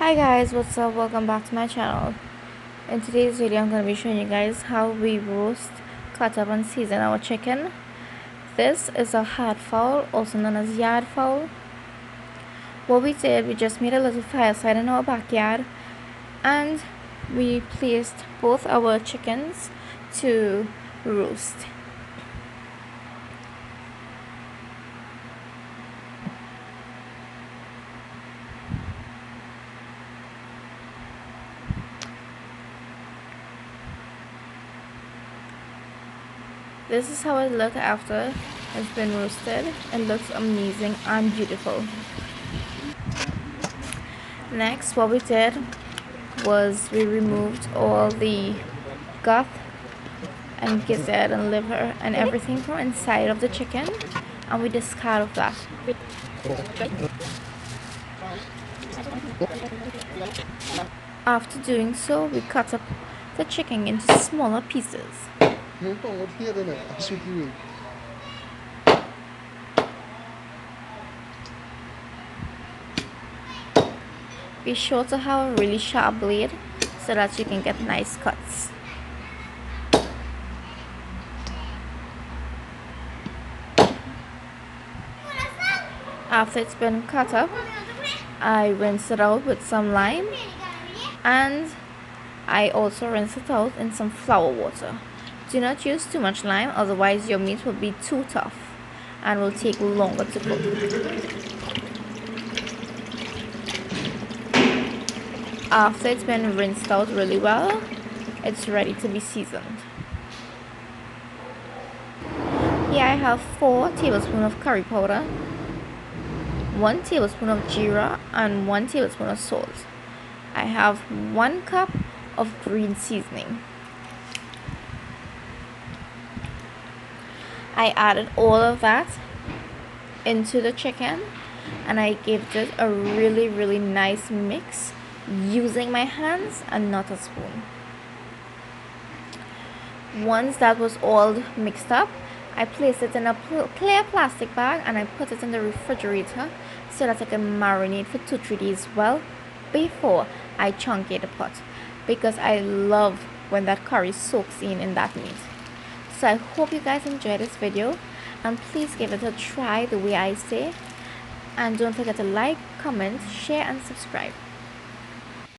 Hi guys, what's up? Welcome back to my channel. In today's video I'm going to be showing you guys how we roast, cut up and season our chicken. This is a hard fowl, also known as yard fowl. What we did, we just made a little fireside in our backyard and we placed both our chickens to roast. This is how it looks after it's been roasted. It looks amazing and beautiful. Next, what we did was we removed all the gut and gizzard and liver and everything from inside of the chicken, and we discard of that. After doing so, we cut up the chicken into smaller pieces. Be sure to have a really sharp blade so that you can get nice cuts. After it's been cut up, I rinse it out with some lime, and I also rinse it out in some flour water. Do not use too much lime, otherwise your meat will be too tough and will take longer to cook. After it's been rinsed out really well, it's ready to be seasoned. Here I have 4 tablespoons of curry powder, 1 tablespoon of geera and 1 tablespoon of salt. I have 1 cup of green seasoning. I added all of that into the chicken and I gave it a really nice mix using my hands and not a spoon. Once that was all mixed up, I placed it in a clear plastic bag and I put it in the refrigerator so that I can marinate for 2-3 days well before I chunkate the pot, because I love when that curry soaks in that meat. So I hope you guys enjoyed this video, and please give it a try the way I say, and don't forget to like, comment, share and subscribe.